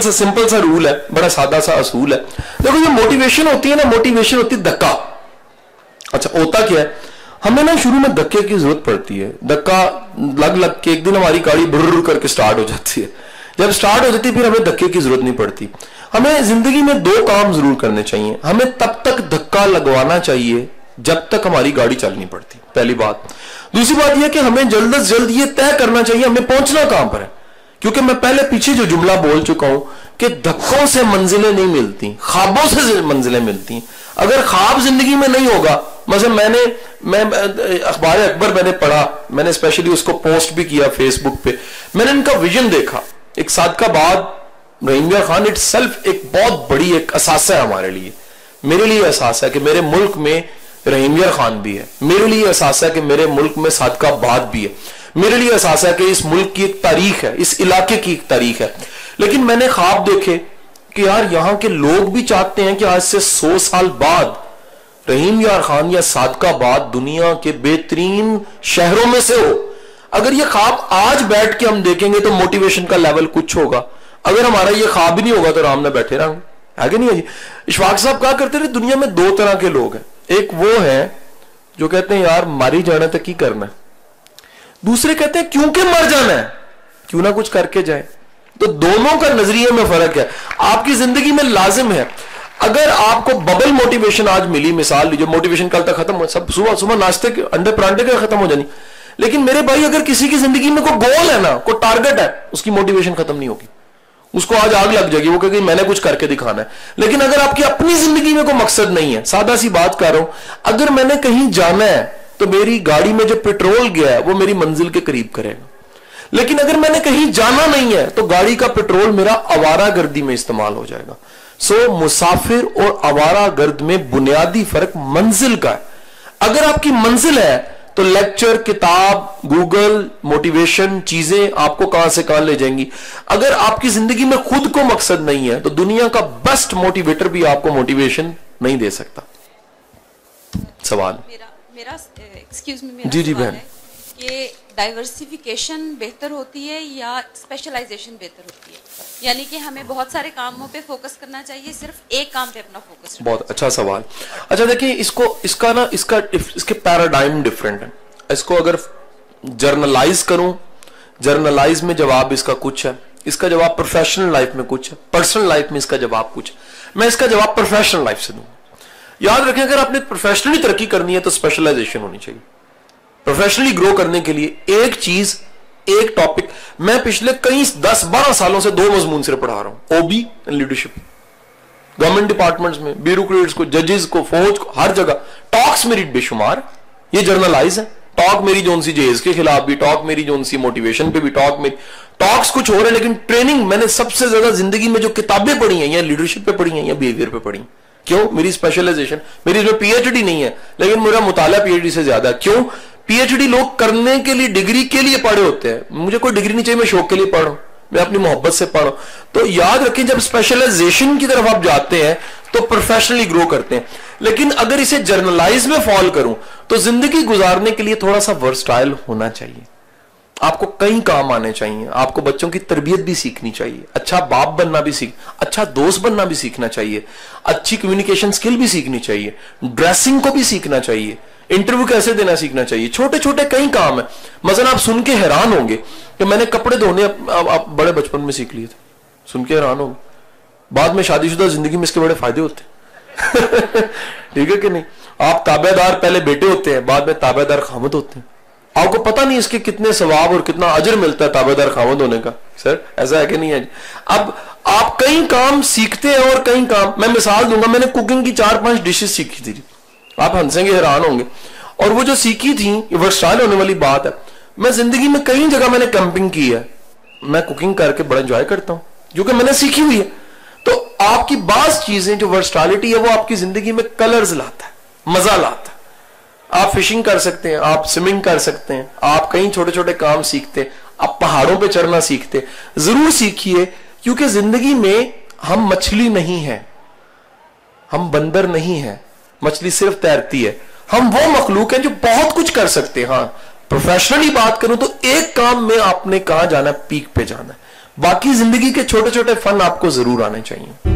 Simple सा rule है, बड़ा सादा सा असूल है। देखो ये मोटिवेशन होती है ना, मोटिवेशन होती है धक्का। अच्छा होता क्या है, हमें ना शुरू में धक्के की जरूरत पड़ती है, धक्का लग लग के एक दिन हमारी गाड़ी बुर्र करके स्टार्ट हो जाती है। जब स्टार्ट हो जाती है फिर हमें धक्के की जरूरत नहीं पड़ती। हमें जिंदगी में दो काम जरूर करने चाहिए, हमें तब तक धक्का लगवाना चाहिए जब तक हमारी गाड़ी चल नहीं पड़ती, पहली बात। दूसरी बात यह कि हमें जल्द से जल्द ये तय करना चाहिए हमें पहुंचना कहां पर है, क्योंकि मैं पहले पीछे जो जुमला बोल चुका हूं कि धक्कों से मंजिलें नहीं मिलती, ख्वाबों से मंजिलें मिलती। अगर ख्वाब जिंदगी में नहीं होगा, मतलब मैं अखबार अकबर मैंने पढ़ा, मैंने स्पेशली उसको पोस्ट भी किया फेसबुक पे, मैंने इनका विजन देखा। एक सादकाबाद रहीम यार खान इट सेल्फ एक बहुत बड़ी एक असासा है हमारे लिए, मेरे लिए एहसास है कि मेरे मुल्क में रहीम यार खान भी है, मेरे लिए एहसास है कि मेरे मुल्क में सादकाबाद भी है, मेरे लिए एहसास है कि इस मुल्क की एक तारीख है, इस इलाके की एक तारीख है। लेकिन मैंने ख्वाब देखे कि यार यहां के लोग भी चाहते हैं कि आज से 100 साल बाद रहीम यार खान या सादकाबाद दुनिया के बेहतरीन शहरों में से हो। अगर ये ख्वाब आज बैठ के हम देखेंगे तो मोटिवेशन का लेवल कुछ होगा, अगर हमारा ये ख्वाब नहीं होगा तो आराम में बैठे रहेंगे, आगे नहीं है जी। इशफाक साहब कहा करते थे दुनिया में दो तरह के लोग हैं, एक वो है जो कहते हैं यार मारी जाना तक ही करना है, दूसरे कहते हैं क्योंकि मर जाना है क्यों ना कुछ करके जाए। तो दोनों का नजरिए में फर्क है। आपकी जिंदगी में लाजिम है, अगर आपको बबल मोटिवेशन आज मिली, मिसाल लीजिए मोटिवेशन कल तक खत्म हो, सब सुबह सुबह नाश्ते के अंडे परांठे के खत्म हो जानी, लेकिन मेरे भाई अगर किसी की जिंदगी में कोई गोल है ना, कोई टारगेट है, उसकी मोटिवेशन खत्म नहीं होगी, उसको आज आग लग जाएगी, वो कहेगी मैंने कुछ करके दिखाना है। लेकिन अगर आपकी अपनी जिंदगी में कोई मकसद नहीं है, सादा सी बात कर रहा हूं, अगर मैंने कहीं जाना है तो मेरी गाड़ी में जो पेट्रोल गया है वो मेरी मंजिल के करीब करेगा, लेकिन अगर मैंने कहीं जाना नहीं है तो गाड़ी का पेट्रोल मेरा आवारागर्दी में इस्तेमाल हो जाएगा। सो मुसाफिर और आवारागर्द में बुनियादी फर्क मंजिल का है। अगर आपकी मंजिल है तो लेक्चर, किताब, गूगल, मोटिवेशन चीजें आपको कहां से कहां ले जाएंगी। अगर आपकी जिंदगी में खुद को मकसद नहीं है तो दुनिया का बेस्ट मोटिवेटर भी आपको मोटिवेशन नहीं दे सकता। सवाल मेरा एक्सक्यूज मी, मेरा जी जी बहन, ये डाइवर्सिफिकेशन बेहतर होती है या स्पेशलाइजेशन बेहतर होती है? यानी कि हमें बहुत सारे कामों पे फोकस करना चाहिए, सिर्फ एक काम पे अपना फोकस? बहुत अच्छा सवाल। अच्छा देखिए, इसके पैराडाइम डिफरेंट है। इसको अगर जर्नलाइज करूं, जर्नलाइज में जवाब इसका कुछ है, इसका जवाब प्रोफेशनल लाइफ में कुछ है, पर्सनल लाइफ में इसका जवाब कुछ है। मैं इसका जवाब प्रोफेशनल लाइफ से दूंगा। याद रखें, अगर आपने प्रोफेशनली तरक्की करनी है तो स्पेशलाइजेशन होनी चाहिए। प्रोफेशनली ग्रो करने के लिए एक चीज, एक टॉपिक, मैं पिछले कई 10-12 सालों से 2 मजमून से पढ़ा रहा हूं, OB and leadership, government departments में, ब्यूरोक्रेट्स को, जजेस को, फौज को, हर जगह। टॉक्स मेरी बेशुमार, ये जर्नलाइज है। टॉक मेरी जोन सी जेज के खिलाफ भी, टॉक मेरी जोन सी मोटिवेशन पे भी, टॉक्स कुछ हो रहे हैं, लेकिन ट्रेनिंग मैंने सबसे ज्यादा जिंदगी में जो किताबें पढ़ी हैं या लीडरशिप पे पढ़ी हैं या बिहेवियर पे पढ़ी। क्यों? मेरी स्पेशलाइजेशन, मेरी इसमें पीएचडी नहीं है, लेकिन मेरा मुताला पीएचडी से ज्यादा। क्यों? पीएचडी लोग करने के लिए, डिग्री के लिए पढ़े होते हैं, मुझे कोई डिग्री नहीं चाहिए, मैं शौक के लिए पढ़ूं, मैं अपनी मोहब्बत से पढ़ूं। तो याद रखें, जब स्पेशलाइजेशन की तरफ आप जाते हैं तो प्रोफेशनली ग्रो करते हैं। लेकिन अगर इसे जर्नलाइज में फॉल करूं तो जिंदगी गुजारने के लिए थोड़ा सा वर्सटाइल होना चाहिए। आपको कई काम आने चाहिए, आपको बच्चों की तरबियत भी सीखनी चाहिए, अच्छा बाप बनना भी अच्छा दोस्त बनना भी सीखना चाहिए, अच्छी कम्युनिकेशन स्किल भी सीखनी चाहिए, ड्रेसिंग को भी सीखना चाहिए, इंटरव्यू कैसे देना सीखना चाहिए। छोटे छोटे कई काम है। मसलन आप सुन के हैरान होंगे कि मैंने कपड़े धोने आप बड़े बचपन में सीख लिए थे, सुन के हैरान होंगे। बाद में शादीशुदा जिंदगी में इसके बड़े फायदे होते हैं ठीक है कि नहीं? आप ताबेदार पहले बेटे होते हैं, बाद में ताबेदार खामद होते हैं। आपको पता नहीं इसके कितने सवाब और कितना अजर मिलता है ताबेदार खामद होने का। सर ऐसा है कि नहीं है? अब आप कई काम सीखते हैं और कई काम, मैं मिसाल दूंगा, मैंने कुकिंग की 4-5 डिशेस सीखी थी, आप हंसेंगे, हैरान होंगे। और वो जो सीखी थी, ये वर्सटाइल होने वाली बात है। मैं जिंदगी में कई जगह मैंने कैंपिंग की है, मैं कुकिंग करके बड़ा एंजॉय करता हूं क्योंकि मैंने सीखी हुई है। तो आपकी बात चीजें जो वर्सटाइलिटी है वो आपकी जिंदगी में कलर्स लाता है, मजा लाता है। आप फिशिंग कर सकते हैं, आप स्विमिंग कर सकते हैं, आप कई छोटे छोटे काम सीखते हैं, आप पहाड़ों पे चढ़ना सीखते हैं। जरूर सीखिए, क्योंकि जिंदगी में हम मछली नहीं है, हम बंदर नहीं है, मछली सिर्फ तैरती है। हम वो मखलूक हैं जो बहुत कुछ कर सकते हैं। हाँ, प्रोफेशनली बात करूं तो एक काम में आपने कहां जाना है, पीक पे जाना है। बाकी जिंदगी के छोटे छोटे फन आपको जरूर आने चाहिए।